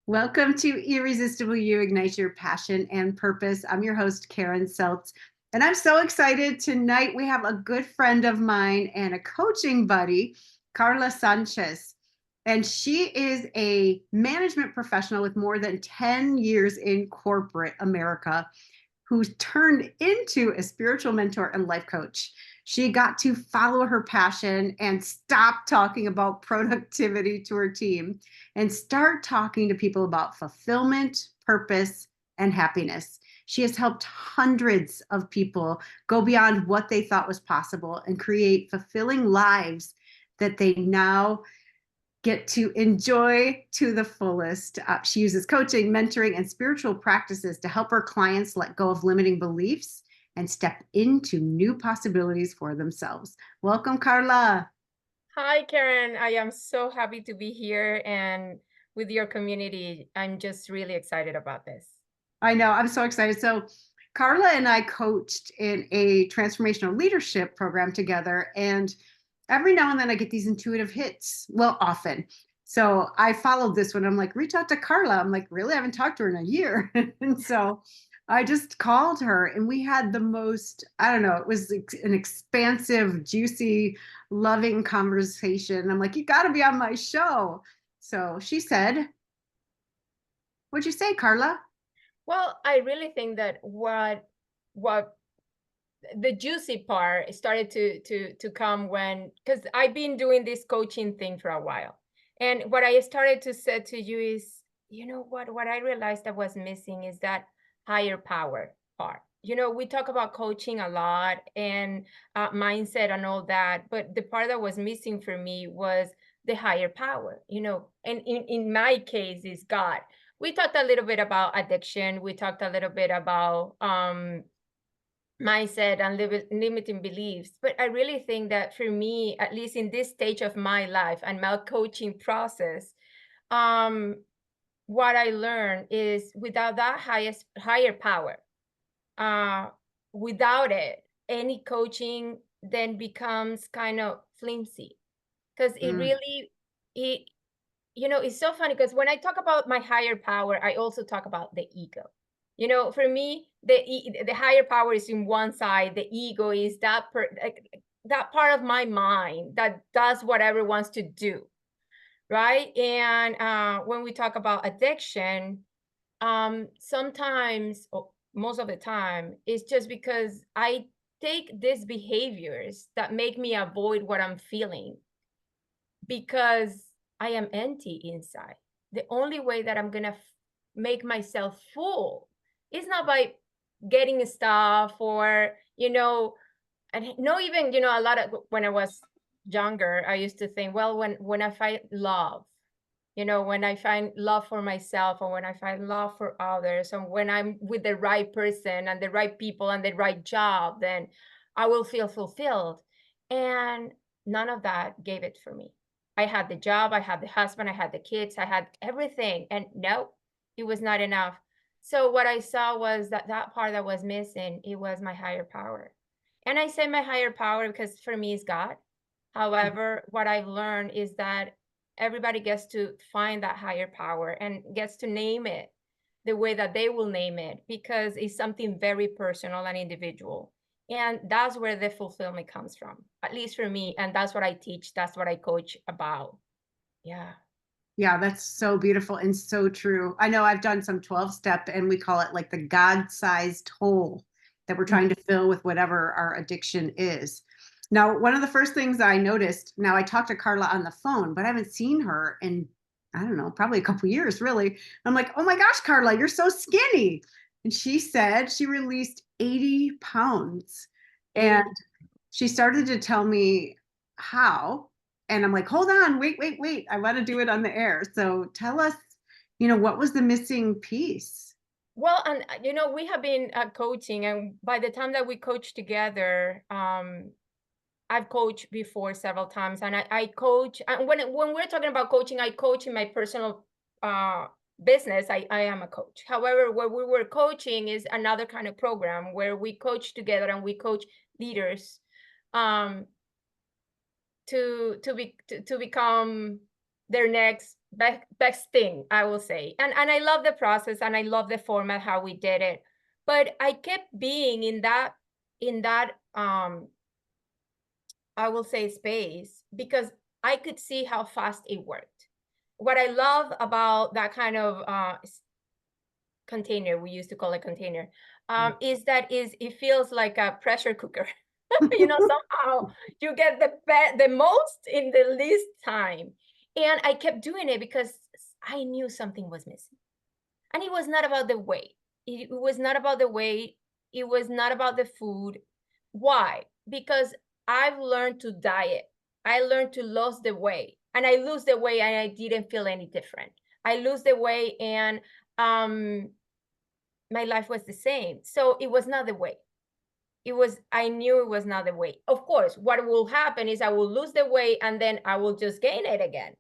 Welcome to Irresistible You Ignite Your Passion and Purpose. I'm your host, Karen Seltz, and I'm so excited. Tonight, we have a good friend of mine and a coaching buddy, Carla Sanchez. And she is a management professional with more than 10 years in corporate America who's turned into a spiritual mentor and life coach. She got to follow her passion and stop talking about productivity to her team and start talking to people about fulfillment, purpose, and happiness. She has helped hundreds of people go beyond what they thought was possible and create fulfilling lives that they now get to enjoy to the fullest. She uses coaching, mentoring, and spiritual practices to help her clients let go of limiting beliefs and step into new possibilities for themselves. Welcome, Carla. Hi, Karen. I am so happy to be here and with your community. I'm just really excited about this. I know, I'm so excited. So, Carla and I coached in a transformational leadership program together, and every now and then I get these intuitive hits. Well, often. So I followed this one. I'm like, reach out to Carla. I'm like, really? I haven't talked to her in a year. And so I just called her and we had the most, I don't know, it was an expansive, juicy, loving conversation. I'm like, you got to be on my show. So she said, what'd you say, Carla? Well, I really think that what the juicy part started to come when, because I've been doing this coaching thing for a while. And what I started to say to you is, what I realized that was missing is that higher power part. We talk about coaching a lot and mindset and all that, but the part that was missing for me was the higher power, and in my case is God. We talked a little bit about addiction. We talked a little bit about mindset and limiting beliefs. But I really think that for me, at least in this stage of my life and my coaching process, um, what I learned is without that higher power, uh, without it, any coaching then becomes kind of flimsy because it Mm, really it it's so funny because when I talk about my higher power, I also talk about the ego. For me, the higher power is in one side. The ego is that part of my mind that does whatever it wants to do, right? And when we talk about addiction, sometimes, or most of the time, it's just because I take these behaviors that make me avoid what I'm feeling because I am empty inside. The only way that I'm gonna make myself full is not by getting stuff or and no, even a lot of when I was younger, I used to think, well, when I find love, when I find love for myself or when I find love for others, and when I'm with the right person and the right people and the right job, then I will feel fulfilled. And none of that gave it for me. I had the job, I had the husband, I had the kids, I had everything. And no, it was not enough. So what I saw was that part that was missing, it was my higher power. And I say my higher power because for me is God. However, what I've learned is that everybody gets to find that higher power and gets to name it the way that they will name it because it's something very personal and individual. And that's where the fulfillment comes from, at least for me. And that's what I teach, that's what I coach about. Yeah. yeah, that's so beautiful and so true. I know I've done some 12 step and we call it like the God sized hole that we're trying to fill with whatever our addiction is. Now, one of the first things I noticed, now I talked to Carla on the phone, but I haven't seen her in, I don't know, probably a couple years, really. I'm like, oh my gosh, Carla, you're so skinny. And she said she released 80 pounds. And 80. she started to tell me how. And I'm like, hold on, wait, wait, wait. I want to do it on the air. So tell us, what was the missing piece? Well, and we have been coaching, and by the time that we coach together, I've coached before several times, and I coach. And when we're talking about coaching, I coach in my personal uh, business. I am a coach. However, what we were coaching is another kind of program where we coach together and we coach leaders um, to become their next best thing, I will say. And I love the process and I love the format, how we did it. But I kept being in that I will say space because I could see how fast it worked. What I love about that kind of container, we used to call it container, is that is it feels like a pressure cooker. You know, somehow you get the most in the least time. And I kept doing it because I knew something was missing. And it was not about the weight. It was not about the weight. It was not about the food. Why? Because I've learned to diet. I learned to lose the weight. And I lose the weight and I didn't feel any different. I lose the weight and my life was the same. So it was not the weight. I knew it was not the weight. Of course, what will happen is I will lose the weight and then I will just gain it again,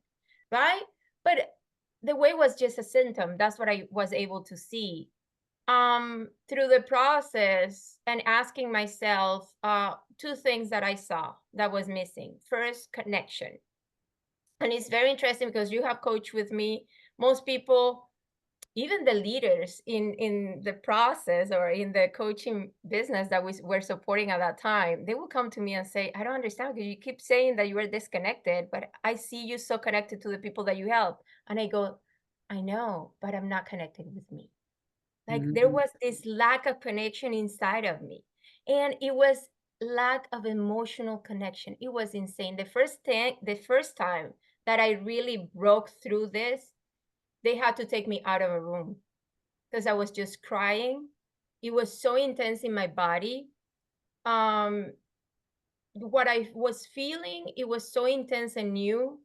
right? But the weight was just a symptom. That's what I was able to see. Through the process and asking myself two things that I saw that was missing. First, connection. And it's very interesting because you have coached with me. Most people, even the leaders in the process or in the coaching business that we were supporting at that time, they would come to me and say, I don't understand because you keep saying that you are disconnected, but I see you so connected to the people that you help. And I go, I know, but I'm not connected with me. Like there Mhm. was this lack of connection inside of me. And it was lack of emotional connection. It was insane. The first time that I really broke through this, they had to take me out of a room because I was just crying. It was so intense in my body. What I was feeling, it was so intense and new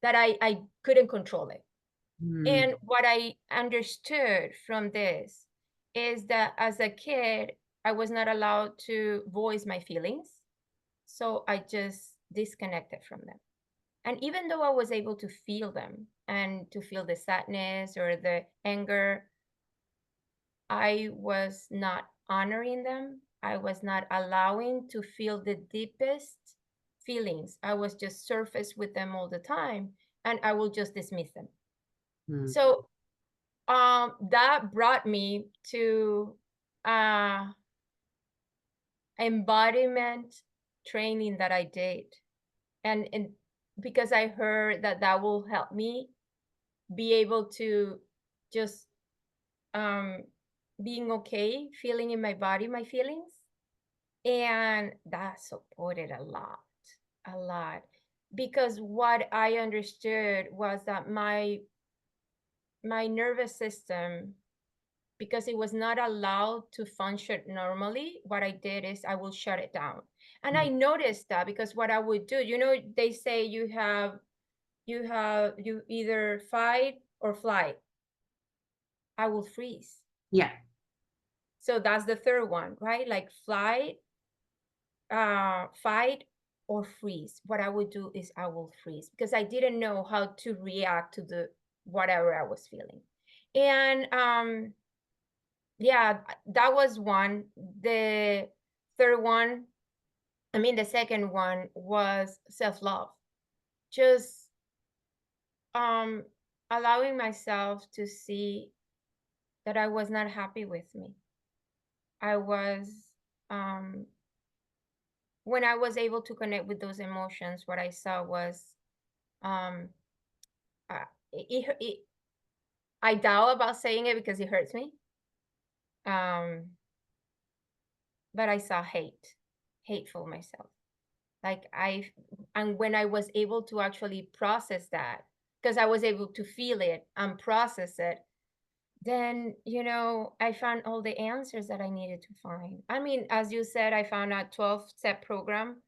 that I couldn't control it. Mm. And what I understood from this is that as a kid, I was not allowed to voice my feelings. So I just disconnected from them. And even though I was able to feel them and to feel the sadness or the anger, I was not honoring them. I was not allowing to feel the deepest feelings. I was just surface with them all the time and I will just dismiss them. Mm. So that brought me to uh embodiment training that I did. And because I heard that that will help me be able to just um being okay feeling in my body my feelings, and that supported a lot because what I understood was that my nervous system, because it was not allowed to function normally, what I did is I will shut it down. And I Mm. noticed that because what I would do, you know, they say you either fight or flight. I will freeze. Yeah. So that's the third one, right? Like flight, fight or freeze. What I would do is I will freeze because I didn't know how to react to the whatever I was feeling. And yeah, that was one. The third one, I mean the second one was self-love. Just um allowing myself to see that I was not happy with me. I was um when I was able to connect with those emotions, what I saw was um uh, it I doubt about saying it because it hurts me. Um but I saw hateful myself. Like and when I was able to actually process that, because I was able to feel it and process it, then I found all the answers that I needed to find. I mean, as you said, I found a 12-step program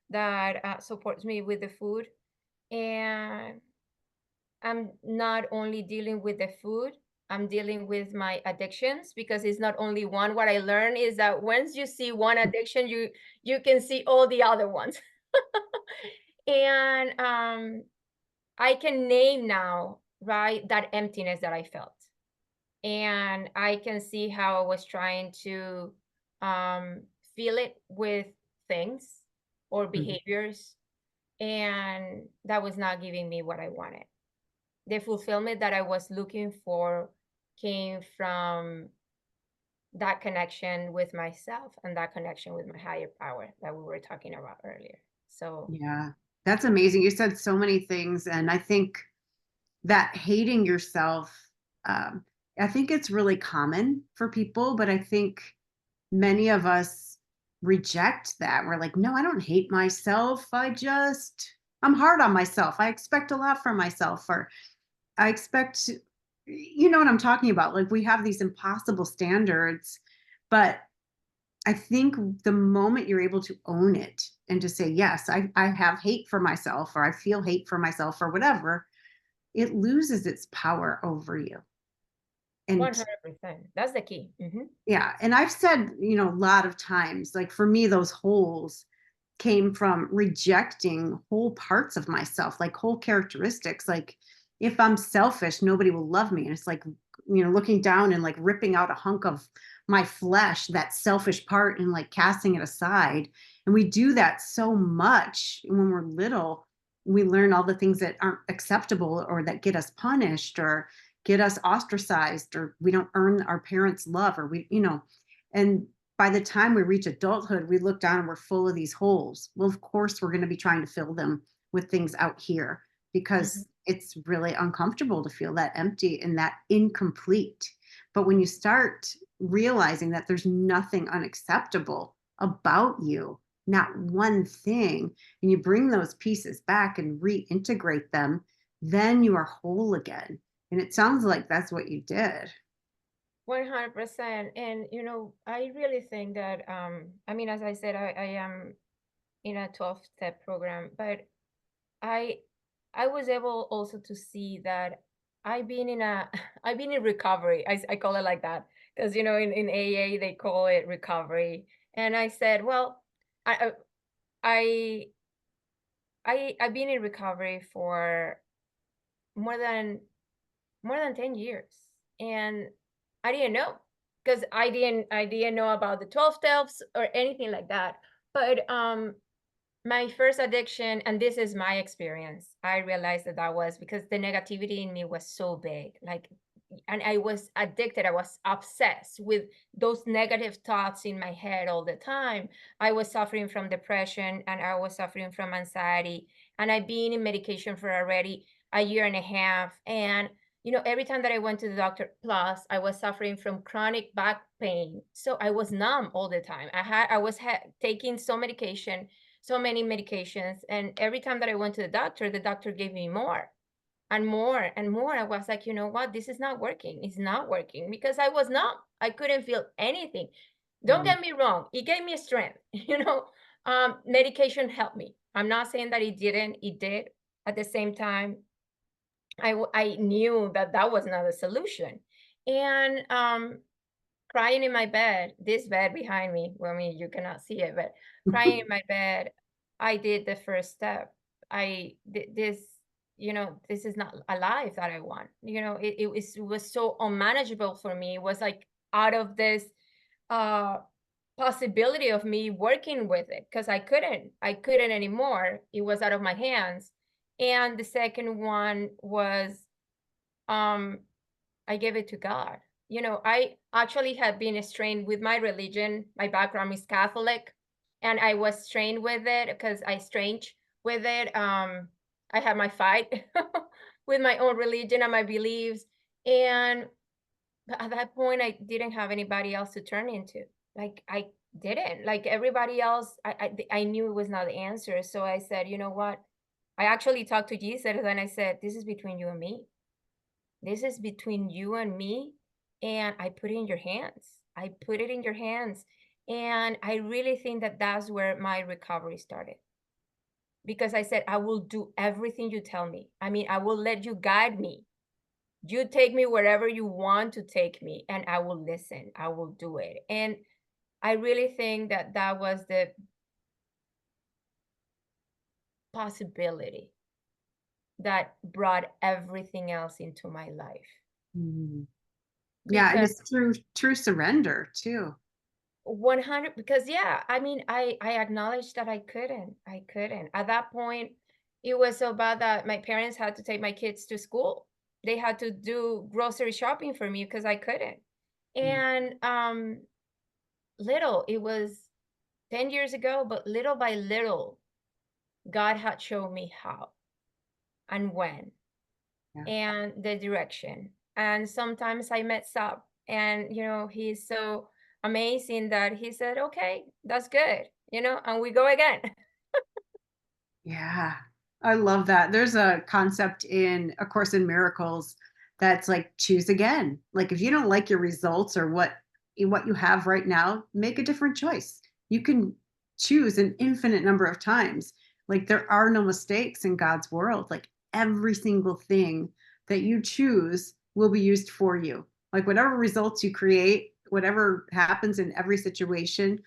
that supports me with the food, and I'm not only dealing with the food, I'm dealing with my addictions, because it's not only one. What I learned is that once you see one addiction, you can see all the other ones. And I can name now, right, that emptiness that I felt. And I can see how I was trying to um, feel it with things or Mhm. behaviors, and that was not giving me what I wanted. The fulfillment that I was looking for came from that connection with myself and that connection with my higher power that we were talking about earlier. So, Yeah, that's amazing. You said so many things, and I think that hating yourself, um, I think it's really common for people, but I think many of us reject that. We're like, no, I don't hate myself. I'm hard on myself. I expect a lot from myself, or I expect, you know what I'm talking about? Like, we have these impossible standards, but I think the moment you're able to own it and to say, yes, I have hate for myself, or I feel hate for myself, or whatever, it loses its power over you. And 100%. That's the key. yeah, and I've said, a lot of times, like for me, those holes came from rejecting whole parts of myself, like whole characteristics. Like if I'm selfish, nobody will love me. And it's like, looking down and like ripping out a hunk of my flesh, that selfish part, and like casting it aside. And we do that so much when we're little. We learn all the things that aren't acceptable, or that get us punished, or get us ostracized, or we don't earn our parents' love, or and by the time we reach adulthood, we look down and we're full of these holes. Well, of course, we're going to be trying to fill them with things out here, Hmm. because it's really uncomfortable to feel that empty and that incomplete. But when you start realizing that there's nothing unacceptable about you, not one thing, and you bring those pieces back and reintegrate them, then you are whole again. And it sounds like that's what you did. 100%. And, I really think that, I mean, as I said, I am in a 12-step program, but I I was able also to see that I've been in a I've been in recovery. I call it like that because in AA they call it recovery. And I said, well, I I I've been in recovery for more than 10 years. And I didn't know because I didn't know about the 12 steps or anything like that. But my first addiction, and this is my experience, I realized that that was because the negativity in me was so big. Like, and I was addicted. I was obsessed with those negative thoughts in my head all the time. I was suffering from depression and I was suffering from anxiety. And I've been in medication for already a year and a half. And every time that I went to the doctor, plus I was suffering from chronic back pain. So I was numb all the time. I was taking so many medications. And every time that I went to the doctor gave me more and more and more. I was like, you know what? This is not working. It's not working because I was numb. I couldn't feel anything. Don't Mm, get me wrong. It gave me strength. Medication helped me. I'm not saying that it didn't. It did. At the same time, I knew that that was not a solution. And crying in my bed, this bed behind me, well, I mean, you cannot see it, but crying in my bed, I did the first step. I did this, this is not a life that I want. It was so unmanageable for me. It was like out of this uh possibility of me working with it because I couldn't anymore. It was out of my hands. And the second one was um I gave it to God. I actually had been strained with my religion. My background is Catholic, and I was strained with it because I strange with it. I had my fight with my own religion and my beliefs, and at that point, I didn't have anybody else to turn into. Like I didn't. Like everybody else, I knew it was not the answer. So I said, you know what? I actually talked to Jesus, and I said, "This is between you and me." This is between you and me, and I put it in your hands. I put it in your hands. And I really think that that's where my recovery started because I said, I will do everything you tell me. I mean, I will let you guide me. You take me wherever you want to take me, and I will listen. I will do it. And I really think that that was the possibility that brought everything else into my life mm. Yeah, and because it's true surrender too. 100, because yeah, I mean, I acknowledged that I couldn't at that point. It was so bad that my parents had to take my kids to school They had to do grocery shopping for me because I couldn't. Mm. And little, it was 10 years ago, but little by little, God had shown me how and when Yeah. and the direction. And sometimes I mess up. And, he's so amazing that he said, okay, that's good, and we go again. Yeah. I love that. There's a concept in A Course in Miracles that's like choose again. Like if you don't like your results or what you have right now, make a different choice. You can choose an infinite number of times. Like there are no mistakes in God's world. Like every single thing that you choose will be used for you. Like whatever results you create, whatever happens in every situation,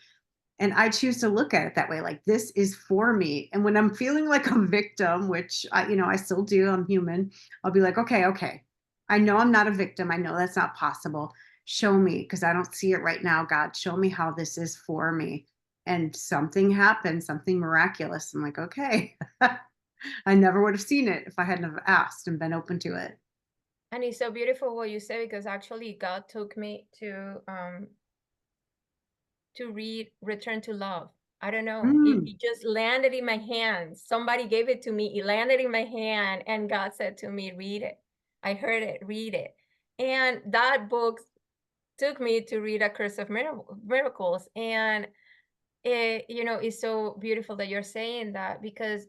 and I choose to look at it that way, like this is for me. And when I'm feeling like a victim, which I still do, I'm human, I'll be like, okay, I know I'm not a victim, I know that's not possible, show me, because I don't see it right now, God, show me how this is for me. And something happened, something miraculous. I'm like, okay. I never would have seen it if I hadn't have asked and been open to it. And it's so beautiful what you say, because actually God took me to read Return to Love. I don't know. It Mm, just landed in my hands. Somebody gave it to me. It landed in my hand, and God said to me, read it. I heard it, read it. And that book took me to read A Curse of Miracles. And it's so beautiful that you're saying that, because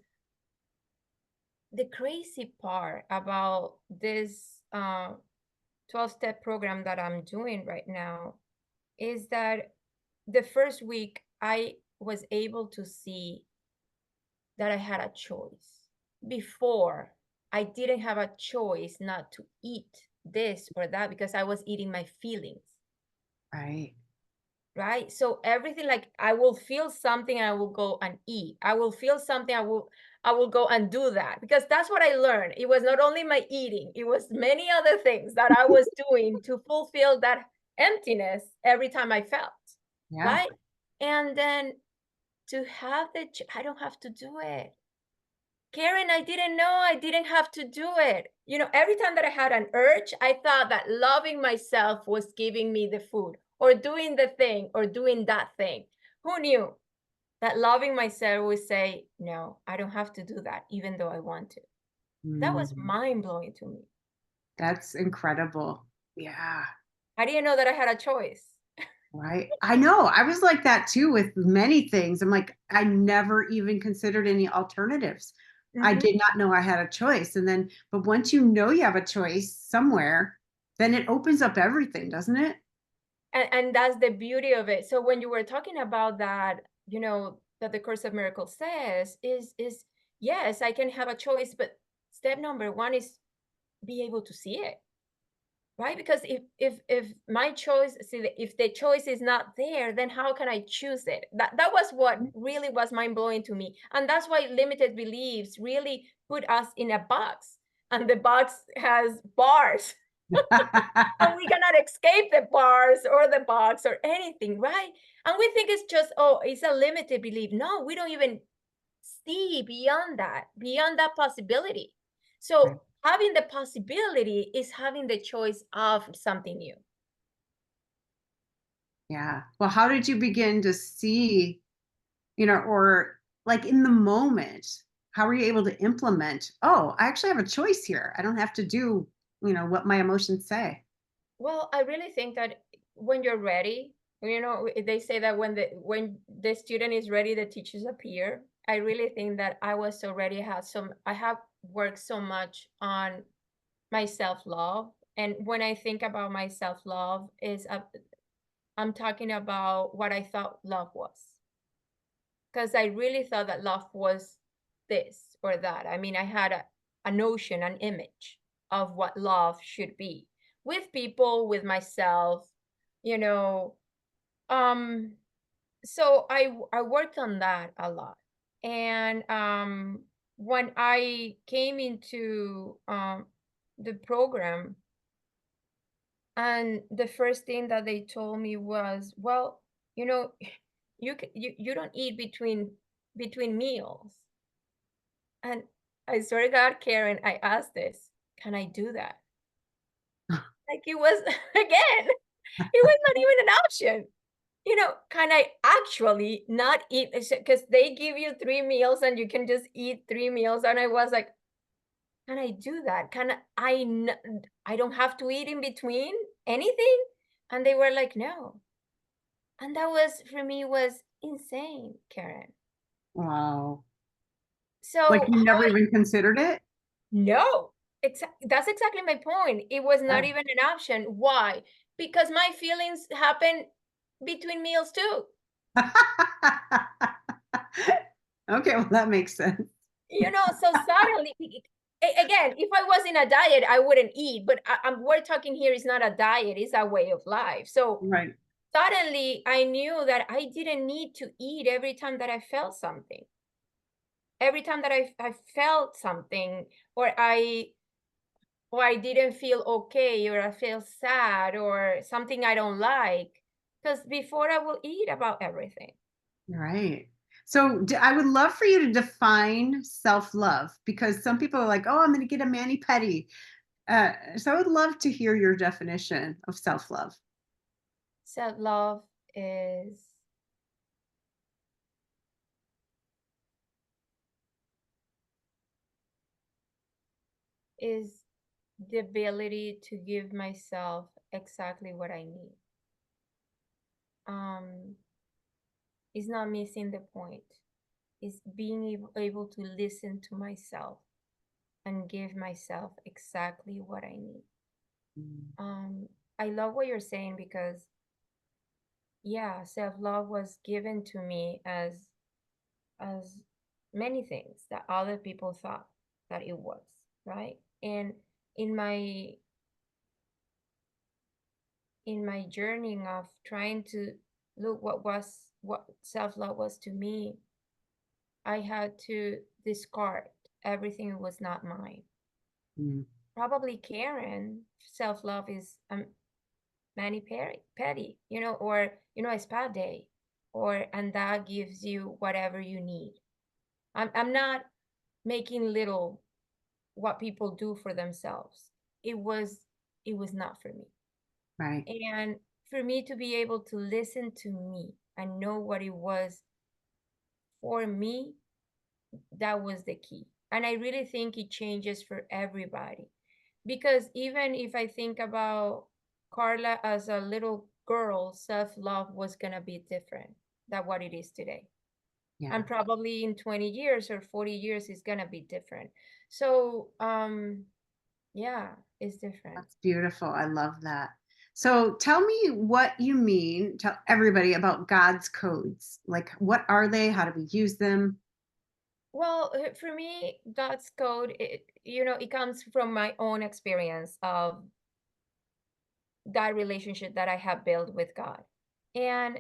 the crazy part about this 12-step program that I'm doing right now is that the first week I was able to see that I had a choice. Before, I didn't have a choice not to eat this or that because I was eating my feelings, right. right? So everything, like I will feel something, I will go and eat. I will feel something, I will go and do that, because that's what I learned. It was not only my eating, it was many other things that I was doing to fulfill that emptiness every time I felt, Yeah. right? And then to have I don't have to do it. Karen, I didn't know I didn't have to do it. Every time that I had an urge, I thought that loving myself was giving me the food or doing the thing or doing that thing. Who knew that loving myself would say, no, I don't have to do that, even though I want to? That was Mm, mind blowing to me. that's incredible. Yeah. I didn't know that I had a choice. Right. I know. I was like that too with many things. I'm like, I never even considered any alternatives. I Mhm. did not know I had a choice. And then, but once you know you have a choice somewhere, then it opens up everything, doesn't it? And that's the beauty of it. So when you were talking about that, that the Course of Miracles says is yes, I can have a choice, but step number one is be able to see it, right? Because if my choice, see, if the choice is not there, then how can I choose it? That was what really was mind blowing to me, and that's why limited beliefs really put us in a box, and the box has bars. And we cannot escape the bars or the box or anything, right? And we think it's just, oh, it's a limited belief. No, we don't even see beyond that possibility. Right. So having the possibility is having the choice of something new. Yeah. Well, how did you begin to see, or like in the moment, how were you able to implement, oh, I actually have a choice here. I don't have to do, what my emotions say. Well, I really think that when you're ready, they say that when the student is ready, the teachers appear. I really think that I was so ready. I have worked so much on my self-love. And when I think about my self-love, I'm talking about what I thought love was. Because I really thought that love was this or that. I mean, I had a notion, an image of what love should be with people, with myself, you know. Um, so I worked on that a lot. And when I came into the program, and the first thing that they told me was, well, you know, you don't eat between meals. And I swear to God, Karen, I asked this, can I do that? like it was again, it was not even an option. Can I actually not eat? Because they give you 3 meals and you can just eat 3 meals. And I was like, can I do that? I don't have to eat in between anything? And they were like, no. And that was, for me, was insane, Karen. Wow. Like So you never even considered it? no, that's exactly my point. It was not Yeah. even an option. Why? Because my feelings happen between meals too. Okay, well, that makes sense. So suddenly, again, if I was in a diet, I wouldn't eat. But we're talking here is not a diet; it's a way of life. So Right. suddenly, I knew that I didn't need to eat every time that I felt something. Every time that I felt something, or I didn't feel okay, or I feel sad, or something I don't like, because before I will eat about everything. Right. So I would love for you to define self-love because some people are like, oh, I'm going to get a mani-pedi. So I would love to hear your definition of self-love. Self love is the ability to give myself exactly what I need. Um, is not missing the point. Is being able to listen to myself and give myself exactly what I need. Mm. I love what you're saying because yeah, self-love was given to me as many things that other people thought that it was, right? And in my in my journey of trying to look what self-love was to me, I had to discard everything that was not mine. Mm. Probably Karen, self-love is mani petty, or a spa day, and that gives you whatever you need. I'm not making little what people do for themselves. It was it was not for me. Right. And for me to be able to listen to me and know what it was for me, that was the key. And I really think it changes for everybody. Because even if I think about Carla as a little girl, self love was going to be different than what it is today. Yeah. And probably in 20 years or 40 years, it's going to be different. So, yeah, it's different. That's beautiful. I love that. So tell me what you mean, tell everybody about God's codes. Like, what are they? How do we use them? Well, for me, God's code, it comes from my own experience of that relationship that I have built with God. And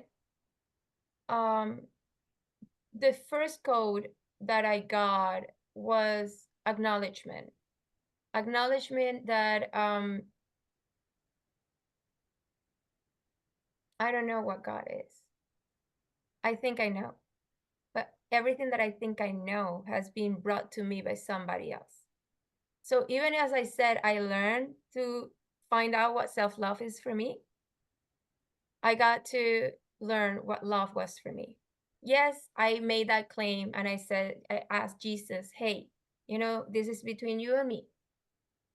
um, the first code that I got was acknowledgement. Acknowledgement that I don't know what God is. I think I know, but everything that I think I know has been brought to me by somebody else. So even as I said, I learned to find out what self love is for me. I got to learn what love was for me. Yes, I made that claim and I asked Jesus, hey, this is between you and me.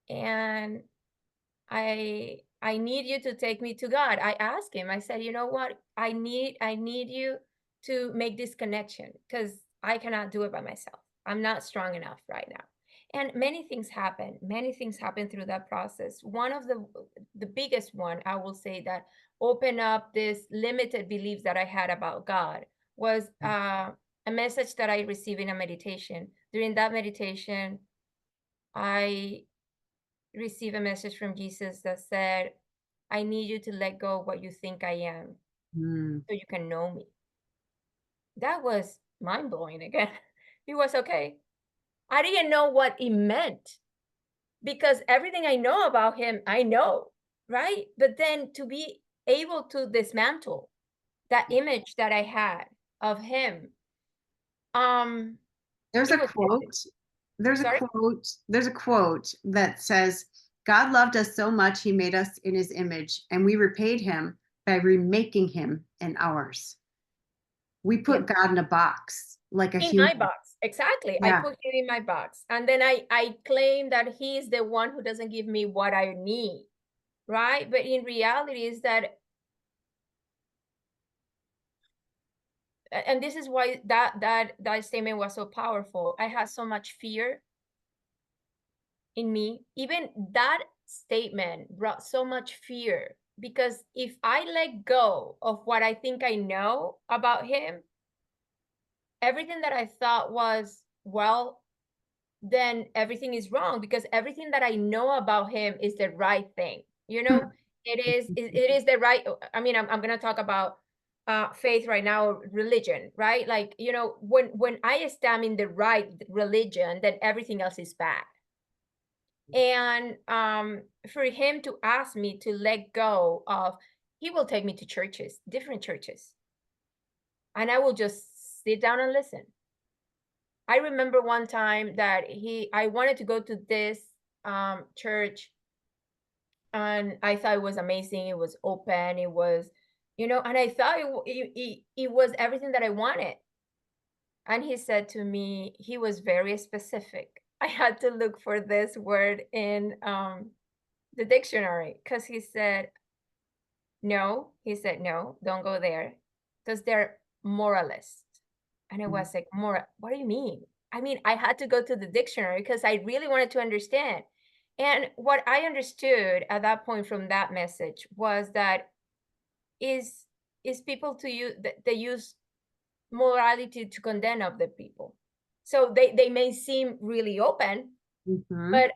And I need you to take me to God. I asked him, I said, you know what? I need you to make this connection because I cannot do it by myself. I'm not strong enough right now. And many things happen. Many things happen through that process. One of the biggest one, I will say, that opened up this limited beliefs that I had about God was a message that I received in a meditation. During that meditation, I received a message from Jesus that said, I need you to let go of what you think I am Mm. so you can know me. That was mind blowing again. It was okay. I didn't know what it meant because everything I know about him, I know, right? But then to be able to dismantle that image that I had of him, um, There's it a was quote. There's a sorry. quote. There's a quote that says, God loved us so much, he made us in his image, and we repaid him by remaking him in ours. We Yeah. put God in a box like a In my human. box. Exactly. I Yeah. put him in my box. And then I claim that he's the one who doesn't give me what I need. Right. But in reality is that, and this is why that statement was so powerful. I had so much fear in me. Even that statement brought so much fear, because if I let go of what I think I know about him, everything that I thought was, well, then everything is wrong, because everything that I know about him is the right thing. It is the right. I mean, I'm going to talk about faith right now, religion, right? Like, when I stand in the right religion, then everything else is bad. And for him to ask me to let go of, he will take me to churches, different churches, and I will just sit down and listen. I remember one time that I wanted to go to this church, and I thought it was amazing. It was open. It was, and I thought it was everything that I wanted. And he said to me, he was very specific. I had to look for this word in the dictionary, because he said, no, don't go there, because they're moralists. And I was like, what do you mean? I mean, I had to go to the dictionary because I really wanted to understand. And what I understood at that point from that message was that is people to use, they use morality to condemn other people. So they may seem really open, Mhm. but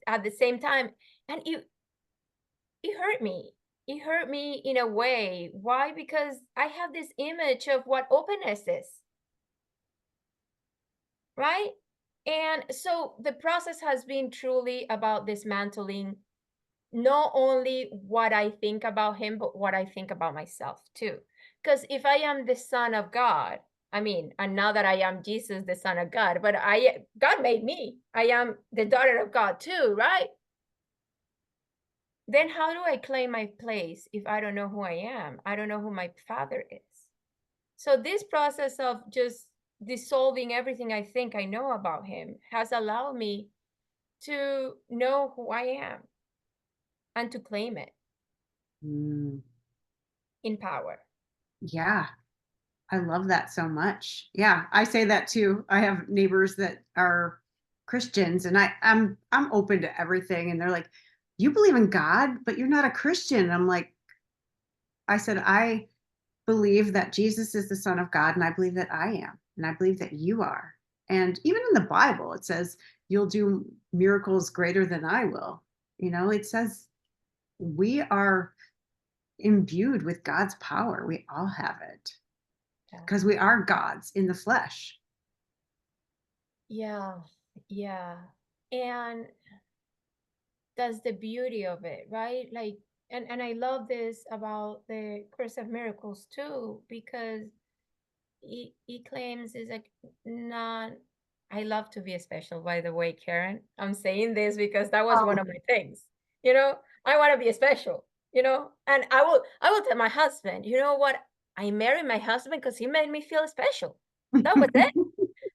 at the same time, and it hurt me. It hurt me in a way. Why? Because I have this image of what openness is, right? And so the process has been truly about dismantling not only what I think about him, but what I think about myself too. Because if I am the son of God, I mean, and now that I am Jesus, the son of God, but God made me. I am the daughter of God too, right? Then how do I claim my place if I don't know who I am? I don't know who my father is. So this process of just dissolving everything I think I know about him has allowed me to know who I am and to claim it Mm. in power. Yeah. I love that so much. Yeah, I say that too. I have neighbors that are Christians, and I'm open to everything, and they're like, "You believe in God, but you're not a Christian." And I'm like, I said, "I believe that Jesus is the Son of God, and I believe that I am, and I believe that you are." And even in the Bible, it says, "You'll do miracles greater than I will." It says we are imbued with God's power. We all have it Yeah. because we are gods in the flesh. Yeah. Yeah. And that's the beauty of it, right? Like, and I love this about the Course of Miracles too, because he claims is like not. I love to be special, by the way, Karen. I'm saying this because that was one Oh, of my things. You know, I want to be special. And I will tell my husband. You know what? I married my husband because he made me feel special. That was it.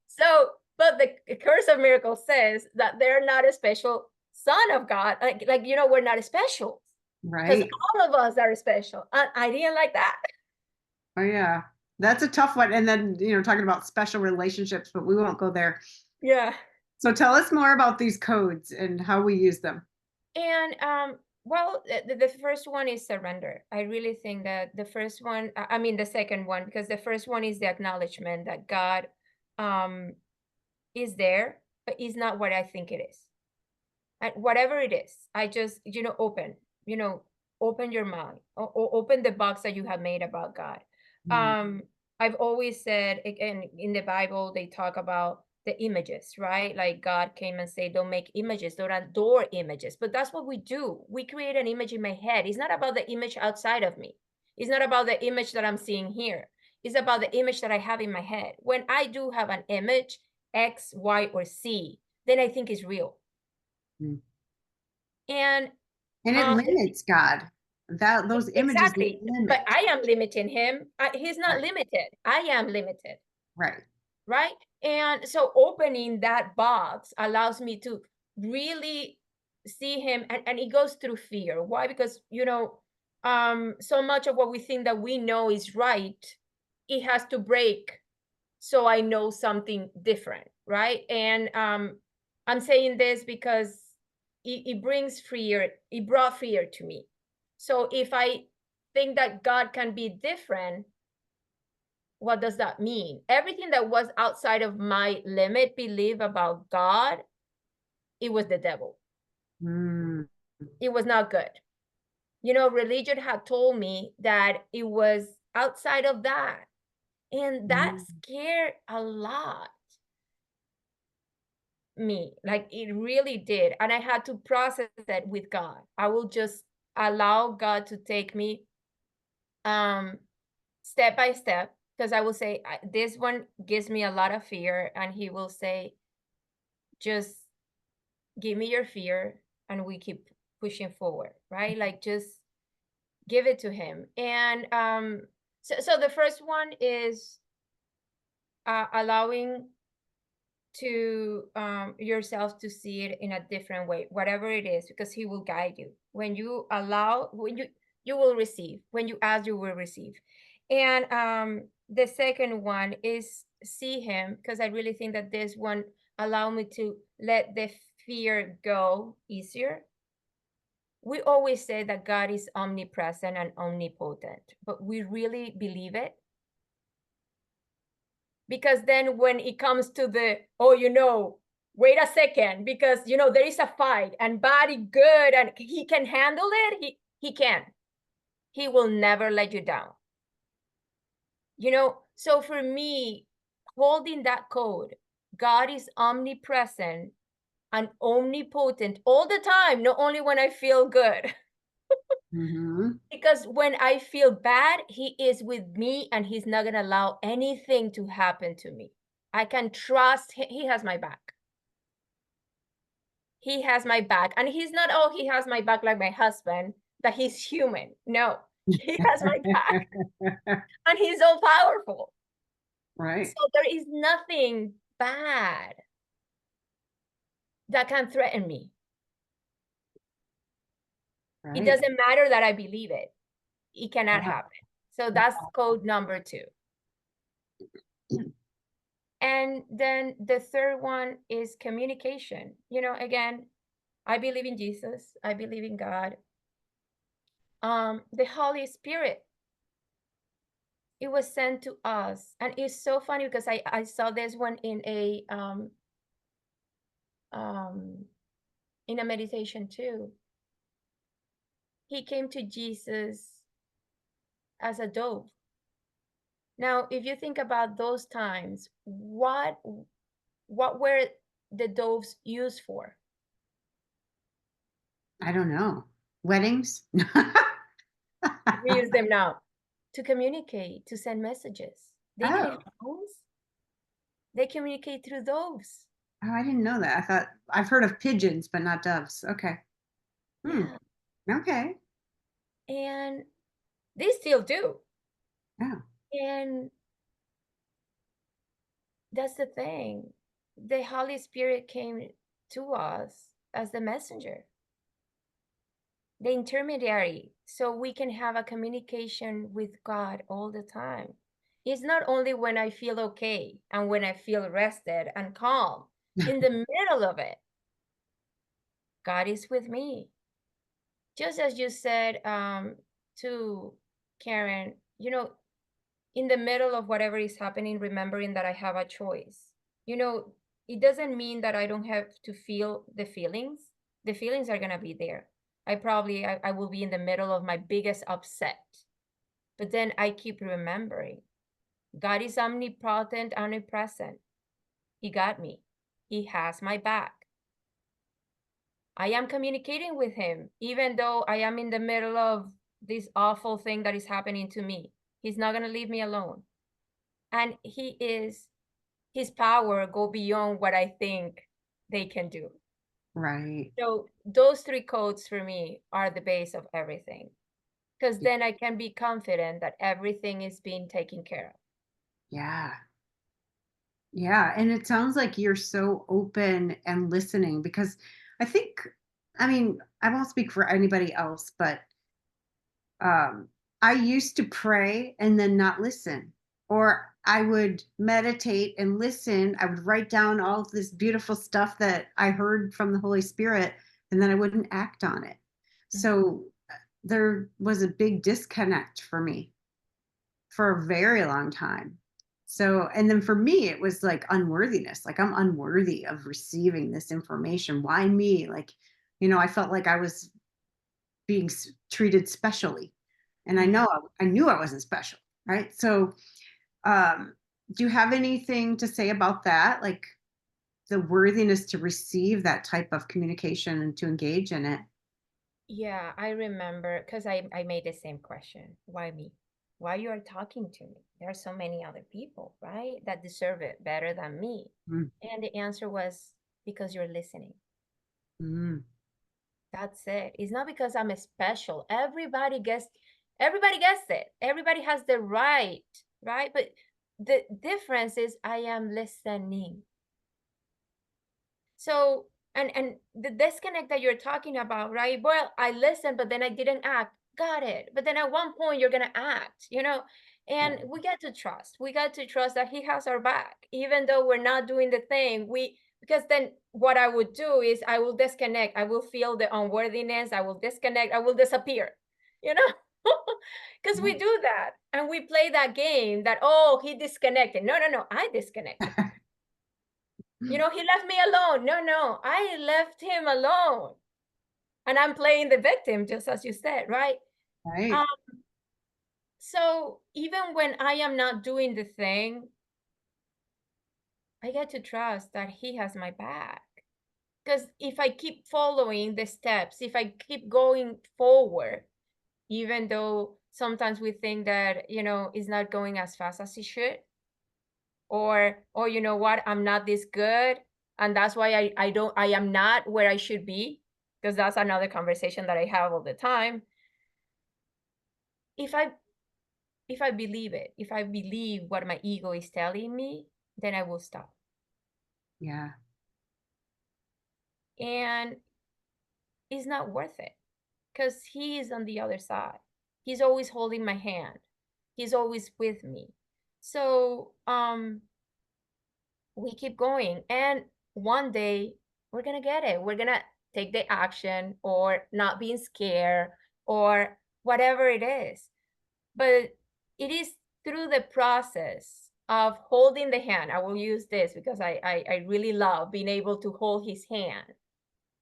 So, but the Curse of Miracles says that they're not a special son of God. Like we're not special because right. all of us are special. I didn't like that. Oh, yeah. That's a tough one. And then, talking about special relationships, but we won't go there. Yeah. So tell us more about these codes and how we use them. And well, the first one is surrender. I really think that the first one, I mean the second one, because the first one is the acknowledgement that God um is there, but is not what I think it is. And whatever it is, I just, you know, open your mind, or open the box that you have made about God. Mm. Um, I've always said, again, in the Bible, they talk about the images, right? Like God came and said, don't make images, don't adore images. But that's what we do. We create an image in my head. It's not about the image outside of me. It's not about the image that I'm seeing here. It's about the image that I have in my head. When I do have an image, X, Y, or C, then I think it's real. Mm. And it limits God. Those images exactly, but limit. I am limiting him. He's not Right. limited. I am limited, Right. right? And so opening that box allows me to really see him, and it goes through fear. Why? Because so much of what we think that we know is right, it has to break so I know something different, right? And I'm saying this because it brings fear, it brought fear to me. So if I think that God can be different, what does that mean? Everything that was outside of my limit belief about God, it was the devil. Mm. It was not good. Religion had told me that it was outside of that. And that Mm. scared a lot me, like it really did. And I had to process that with God. I will just allow God to take me um step by step, because I will say, this one gives me a lot of fear, and he will say, just give me your fear and we keep pushing forward, right? Like, just give it to him. And so the first one is allowing to yourself to see it in a different way, whatever it is, because he will guide you. When you allow, you will receive. When you ask, you will receive. And the second one is see him, because I really think that this one allow me to let the fear go easier. We always say that God is omnipresent and omnipotent, but we really believe it? Because then when it comes to wait a second, because there is a fight and body good and he can handle it, he can. He will never let you down. So for me, holding that code, God is omnipresent and omnipotent all the time, not only when I feel good. Mm-hmm. Because when I feel bad, he is with me and he's not going to allow anything to happen to me. I can trust him. He has my back. He has my back. And he's not, oh, he has my back like my husband, that he's human. No, he has my back and he's all powerful. Right. So there is nothing bad that can threaten me. It Right. doesn't matter that I believe it. It cannot Yeah. happen. So that's code number 2. And then the third one is communication. Again, I believe in Jesus. I believe in God. The Holy Spirit, it was sent to us. And it's so funny because I saw this one in a meditation too. He came to Jesus as a dove. Now, if you think about those times, what were the doves used for? I don't know. Weddings? We use them now to communicate, to send messages. They didn't Oh. have phones. They communicate through those. Oh, I didn't know that. I thought I've heard of pigeons, but not doves. Okay. Hmm. Yeah. Okay. And they still do. Yeah. And that's the thing. The Holy Spirit came to us as the messenger, the intermediary, so we can have a communication with God all the time. It's not only when I feel okay and when I feel rested and calm. In the middle of it, God is with me. Just as you said to Karen, in the middle of whatever is happening, remembering that I have a choice. It doesn't mean that I don't have to feel the feelings. The feelings are going to be there. I will be in the middle of my biggest upset. But then I keep remembering God is omnipotent, omnipresent. He got me. He has my back. I am communicating with him, even though I am in the middle of this awful thing that is happening to me. He's not going to leave me alone. And his power go beyond what I think they can do. Right. So those three codes for me are the base of everything. Because then I can be confident that everything is being taken care of. Yeah. Yeah. And it sounds like you're so open and listening because I think, I mean, I won't speak for anybody else, but um, I used to pray and then not listen. Or I would meditate and listen. I would write down all of this beautiful stuff that I heard from the Holy Spirit, and then I wouldn't act on it. Mhm. So there was a big disconnect for me for a very long time. So, and then for me, it was like unworthiness. Like, I'm unworthy of receiving this information. Why me? Like, I felt like I was being treated specially. And I Mhm. know I knew I wasn't special. Right. So, um, do you have anything to say about that? Like the worthiness to receive that type of communication and to engage in it? Yeah, I remember because I made the same question. Why me? Why you are talking to me? There are so many other people, right, that deserve it better than me. Mm, And the answer was because you're listening. mm, That's it. It's not because I'm special. Everybody gets it. Everybody has the right? But the difference is I am listening. So, and the disconnect that you're talking about, right? Well, I listened, but then I didn't act. Got it. But then at one point you're gonna act. And right. we got to trust. We got to trust that he has our back, even though we're not doing the thing. Because then what I would do is I will disconnect. I will feel the unworthiness. I will disconnect. I will disappear. You know, because we do that and we play that game that, oh, he disconnected. No, no, no. I disconnected. He left me alone. No, no, I left him alone. And I'm playing the victim, just as you said, right? Right. Um, so even when I am not doing the thing, I get to trust that he has my back. Because if I keep following the steps, if I keep going forward, even though sometimes we think that, it's not going as fast as it should, or you know what, I'm not this good, and that's why I am not where I should be, because that's another conversation that I have all the time. If i if i believe it, if I believe what my ego is telling me, then I will stop. Yeah. And it's not worth it, because he is on the other side. He's always holding my hand. He's always with me. So we keep going, and one day we're gonna get it. We're gonna take the action, or not being scared, or whatever it is. But it is through the process of holding the hand. I will use this because I really love being able to hold his hand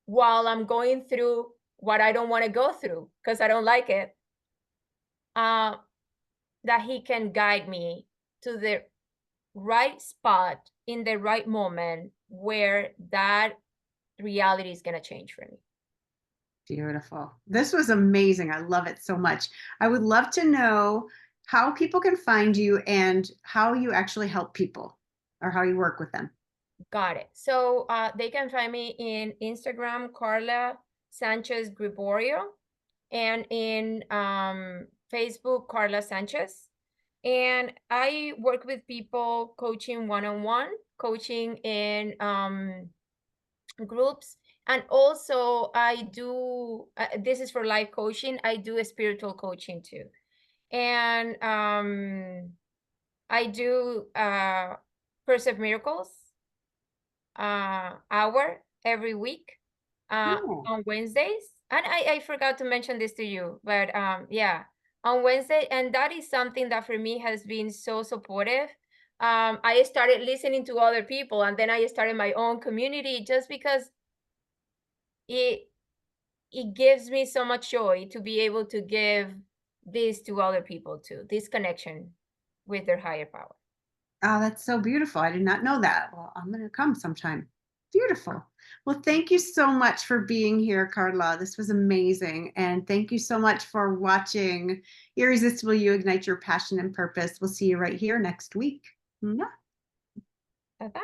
while I'm going through what I don't want to go through because I don't like it. uh, that he can guide me to the right spot in the right moment where that reality is going to change for me. Beautiful. This was amazing. I love it so much. I would love to know how people can find you and how you actually help people or how you work with them. Got it. So they can find me in Instagram, Carla Sanchez Griborio, and in Facebook, Carla Sanchez. And I work with people coaching one-on-one, coaching in groups. And also I do, this is for life coaching. I do a spiritual coaching too. And I do Course of Miracles hour every week Oh, on Wednesdays. And I forgot to mention this to you, but yeah, on Wednesday. And that is something that for me has been so supportive. I started listening to other people, and then I started my own community, just because it it gives me so much joy to be able to give this to other people too, this connection with their higher power. oh, that's so beautiful. I did not know that. Well, I'm going to come sometime. Beautiful. Well, thank you so much for being here, Carla. This was amazing. And thank you so much for watching Irresistible You Ignite Your Passion and Purpose. We'll see you right here next week. Mwah. Bye bye.